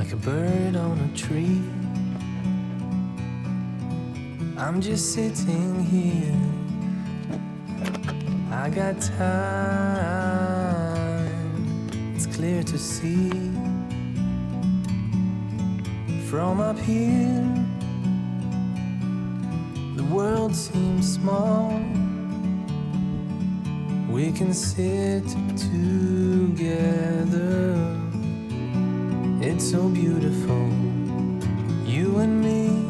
like a bird on a tree. I'm just sitting here, I got time, it's clear to see. From up here, the world seems small. We can sit together, it's so beautiful, you and me.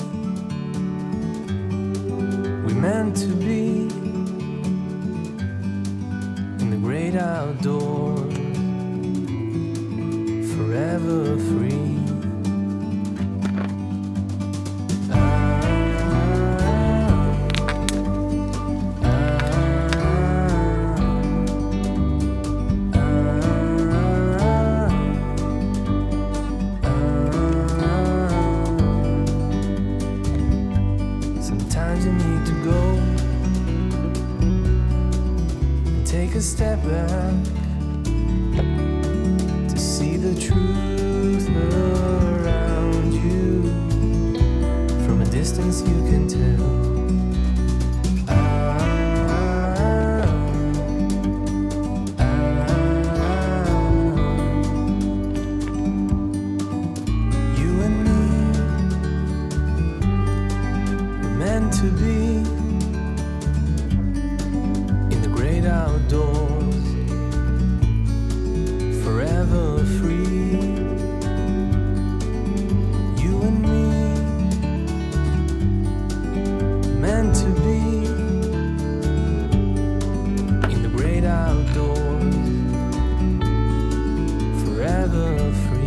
We meant to be in the great outdoors, forever free. A step back to see the truth around you. From a distance you can tell. You and me were meant to be in the great outdoors, forever free. You and me, meant to be in the great outdoors, forever free.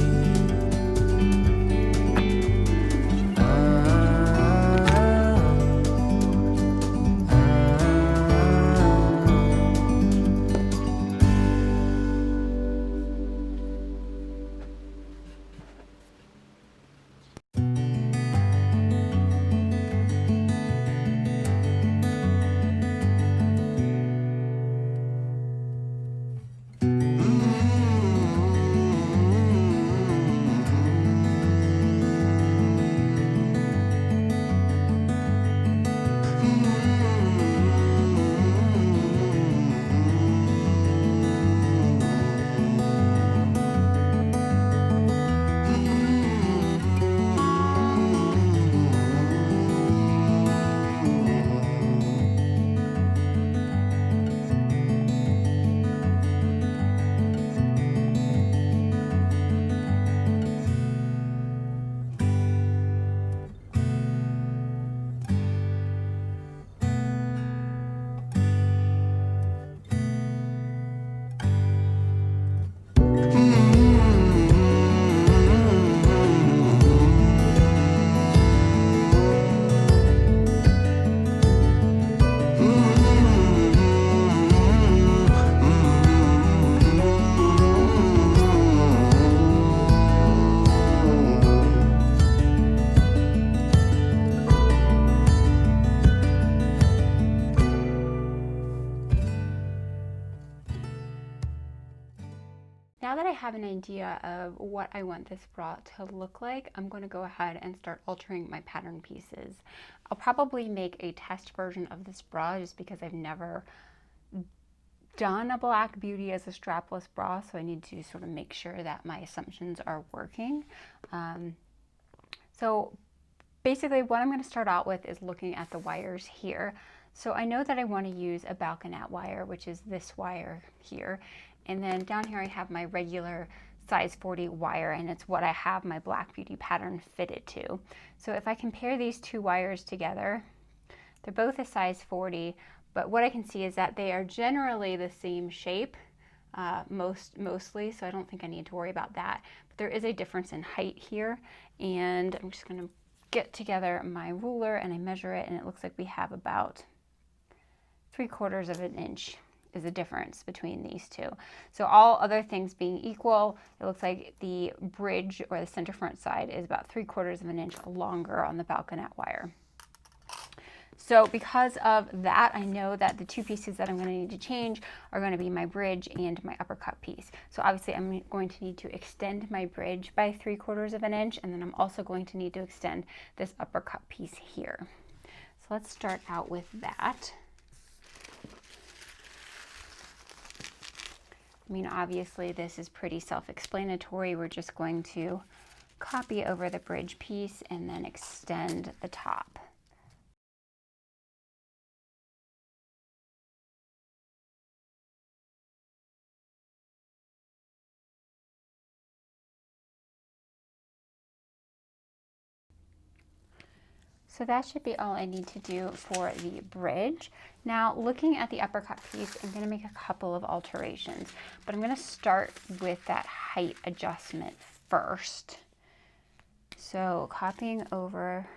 Now that I have an idea of what I want this bra to look like, I'm going to go ahead and start altering my pattern pieces. I'll probably make a test version of this bra just because I've never done a black beauty as a strapless bra, so I need to sort of make sure that my assumptions are working. So basically what I'm going to start out with is looking at the wires here. So I know that I want to use a balconette wire, which is this wire here. And then down here I have my regular size 40 wire, and it's what I have my black beauty pattern fitted to. So if I compare these two wires together, they're both a size 40, but what I can see is that they are generally the same shape, mostly, so I don't think I need to worry about that. But there is a difference in height here, and I'm just going to get together my ruler and I measure it, and it looks like we have about 3/4 of an inch is the difference between these two. So all other things being equal, it looks like the bridge or the center front side is about 3/4 of an inch longer on the balconette wire. So because of that, I know that the two pieces that I'm going to need to change are going to be my bridge and my upper cut piece. So obviously I'm going to need to extend my bridge by 3/4 of an inch, and then I'm also going to need to extend this upper cut piece here. So let's start out with that. I mean, obviously this is pretty self-explanatory. We're just going to copy over the bridge piece and then extend the top. So that should be all I need to do for the bridge. Now, looking at the uppercut piece, I'm going to make a couple of alterations, but I'm going to start with that height adjustment first. So copying over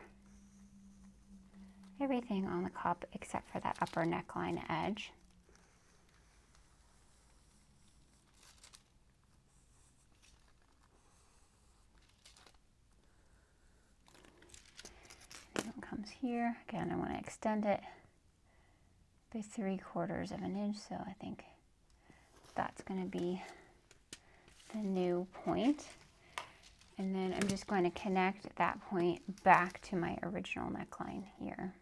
everything on the cup except for that upper neckline edge. Comes here. Again, I want to extend it by 3/4 of an inch, so I think that's going to be the new point. And then I'm just going to connect that point back to my original neckline here.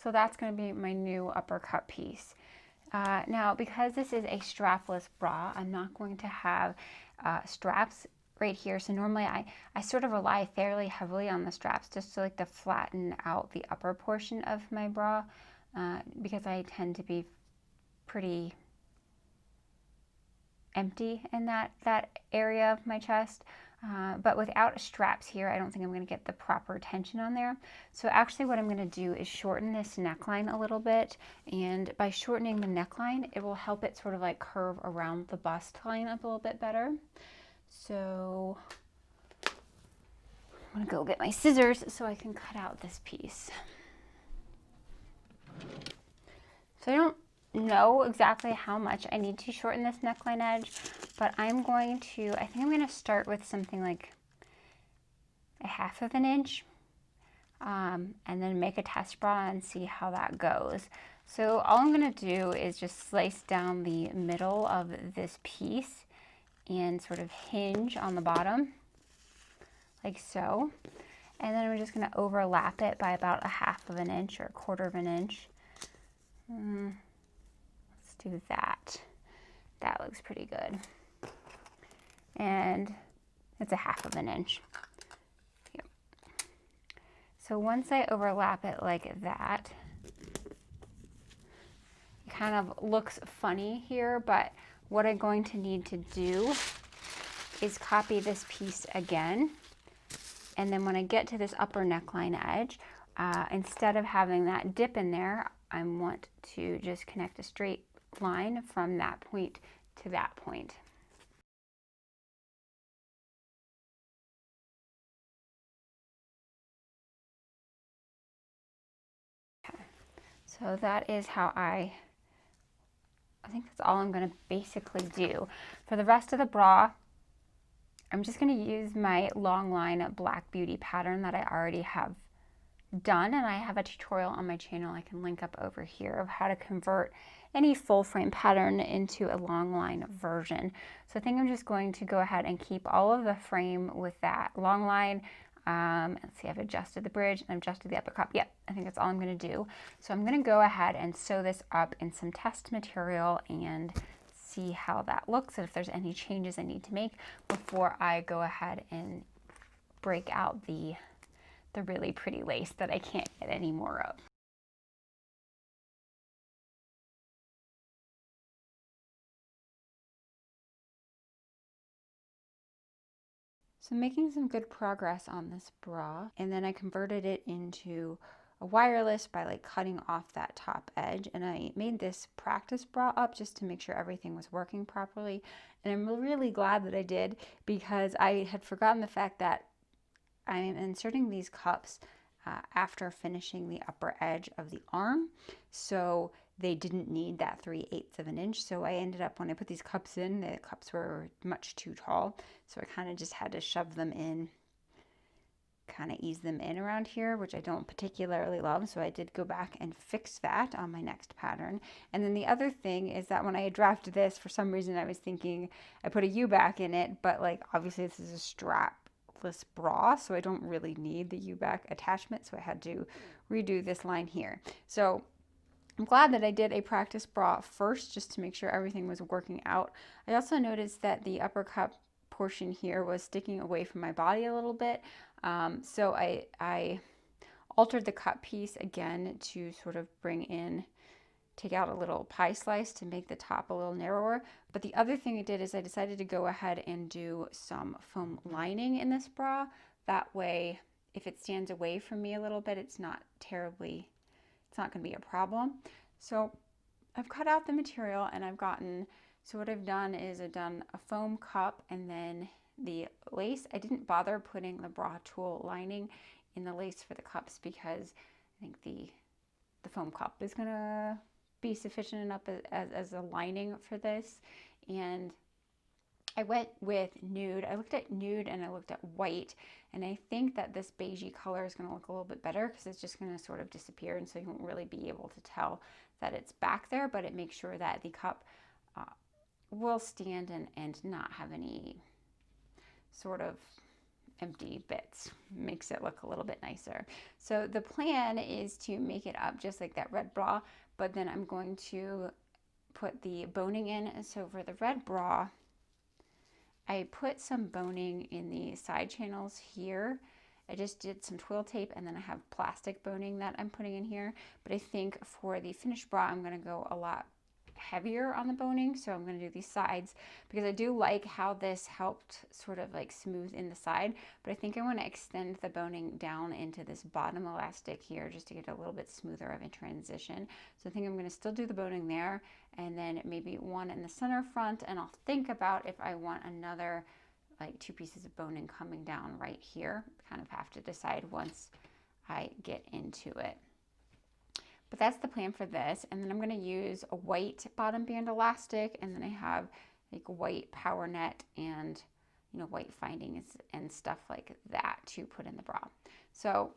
So that's going to be my new uppercut piece. Now, because this is a strapless bra, I'm not going to have straps right here. So normally I sort of rely fairly heavily on the straps just to like to flatten out the upper portion of my bra because I tend to be pretty empty in that area of my chest. But without straps here, I don't think I'm going to get the proper tension on there. So actually what I'm going to do is shorten this neckline a little bit. And by shortening the neckline, it will help it sort of like curve around the bust line up a little bit better. So I'm going to go get my scissors so I can cut out this piece. So I don't know exactly how much I need to shorten this neckline edge, but I think I'm going to start with something like 1/2 of an inch and then make a test bra and see how that goes. So all I'm going to do is just slice down the middle of this piece and sort of hinge on the bottom like so. And then we're just going to overlap it by about 1/2 of an inch or 1/4 of an inch. Let's do that. That looks pretty good. And it's 1/2 of an inch. Yep. So once I overlap it like that, it kind of looks funny here, but what I'm going to need to do is copy this piece again. And then when I get to this upper neckline edge, instead of having that dip in there, I want to just connect a straight line from that point to that point. Okay. So that is how I think that's all I'm going to basically do. For the rest of the bra, I'm just going to use my long line Black Beauty pattern that I already have done, and I have a tutorial on my channel I can link up over here of how to convert any full frame pattern into a long line version. So I think I'm just going to go ahead and keep all of the frame with that long line. Let's see, I've adjusted the bridge and I've adjusted the upper cup. Yep, I think that's all I'm going to do. So I'm going to go ahead and sew this up in some test material and see how that looks and if there's any changes I need to make before I go ahead and break out the really pretty lace that I can't get any more of. So making some good progress on this bra, and then I converted it into a wireless by like cutting off that top edge, and I made this practice bra up just to make sure everything was working properly. And I'm really glad that I did, because I had forgotten the fact that I'm inserting these cups after finishing the upper edge of the arm. So they didn't need that 3/8 of an inch. So I ended up, when I put these cups in, the cups were much too tall. So I kind of just had to shove them in, kind of ease them in around here, which I don't particularly love. So I did go back and fix that on my next pattern. And then the other thing is that when I had drafted this, for some reason I was thinking I put a U-back in it, but like obviously this is a strapless bra, so I don't really need the U-back attachment. So I had to redo this line here. So I'm glad that I did a practice bra first, just to make sure everything was working out. I also noticed that the upper cup portion here was sticking away from my body a little bit. So I altered the cut piece again to sort of take out a little pie slice to make the top a little narrower. But the other thing I did is I decided to go ahead and do some foam lining in this bra. That way, if it stands away from me a little bit, it's not going to be a problem. So I've cut out the material and so what I've done is I've done a foam cup, and then the lace. I didn't bother putting the bra tulle lining in the lace for the cups because I think the foam cup is going to be sufficient enough as a lining for this. And I went with nude. I looked at nude and I looked at white, and I think that this beigey color is going to look a little bit better because it's just going to sort of disappear, and so you won't really be able to tell that it's back there, but it makes sure that the cup will stand and not have any sort of empty bits. Makes it look a little bit nicer. So the plan is to make it up just like that red bra, but then I'm going to put the boning in. So for the red bra, I put some boning in the side channels here. I just did some twill tape, and then I have plastic boning that I'm putting in here. But I think for the finished bra, I'm going to go a lot heavier on the boning. So I'm going to do these sides because I do like how this helped sort of like smooth in the side, but I think I want to extend the boning down into this bottom elastic here just to get a little bit smoother of a transition. So I think I'm going to still do the boning there, and then maybe one in the center front, and I'll think about if I want another like 2 pieces of boning coming down right here. Kind of have to decide once I get into it. But that's the plan for this. And then I'm going to use a white bottom band elastic, and then I have like white power net and white findings and stuff like that to put in the bra. So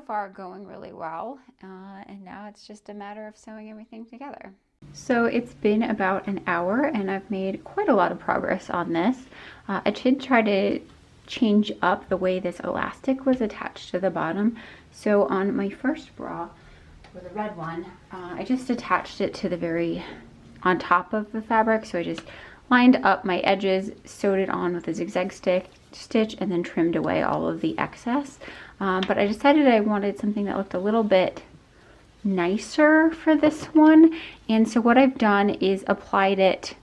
far going really well, and now it's just a matter of sewing everything together. So it's been about an hour and I've made quite a lot of progress on this. I did try to change up the way this elastic was attached to the bottom. So on my first bra, or the red one, I just attached it to on top of the fabric. So I just lined up my edges, sewed it on with a zigzag stitch, and then trimmed away all of the excess. But I decided I wanted something that looked a little bit nicer for this one. And so what I've done is applied it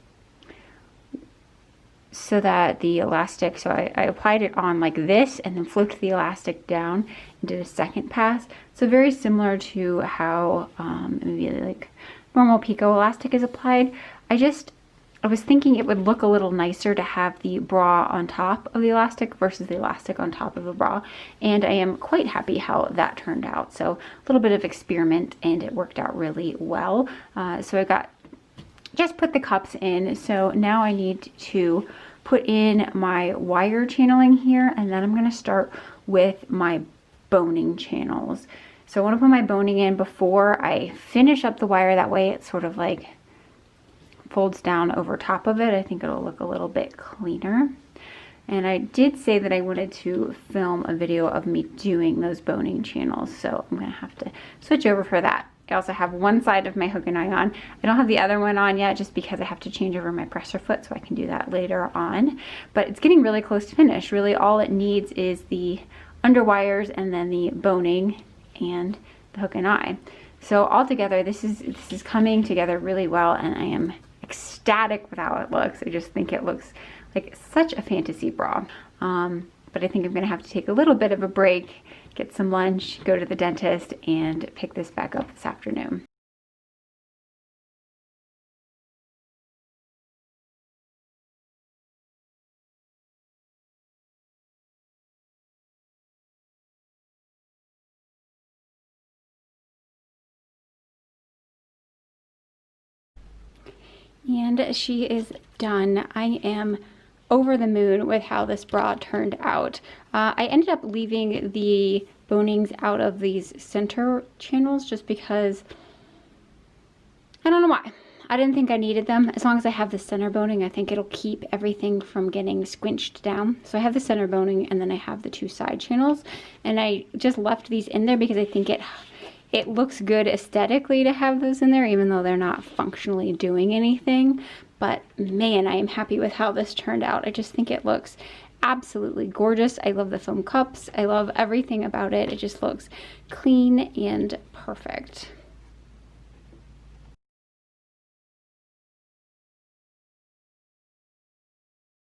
so that the elastic, so I applied it on like this and then flipped the elastic down and did a second pass. So very similar to how maybe like normal picot elastic is applied. I was thinking it would look a little nicer to have the bra on top of the elastic versus the elastic on top of the bra. And I am quite happy how that turned out. So a little bit of experiment, and it worked out really well. So I just put the cups in. So now I need to put in my wire channeling here, and then I'm going to start with my boning channels. So I want to put my boning in before I finish up the wire. That way it sort of like folds down over top of it. I think it'll look a little bit cleaner. And I did say that I wanted to film a video of me doing those boning channels, so I'm going to have to switch over for that. I also have one side of my hook and eye on. I don't have the other one on yet just because I have to change over my presser foot, so I can do that later on. But it's getting really close to finish. Really all it needs is the underwires and then the boning and the hook and eye. So all together, this is coming together really well, and I am ecstatic with how it looks. I just think it looks like such a fantasy bra. But I think I'm going to have to take a little bit of a break, get some lunch, go to the dentist, and pick this back up this afternoon. And she is done. I am over the moon with how this bra turned out. I ended up leaving the bonings out of these center channels just because I don't know why. I didn't think I needed them. As long as I have the center boning, I think it'll keep everything from getting squinched down. So I have the center boning and then I have the two side channels. And I just left these in there because I think it looks good aesthetically to have those in there, even though they're not functionally doing anything. But man, I am happy with how this turned out. I just think it looks absolutely gorgeous. I love the foam cups. I love everything about it. It just looks clean and perfect.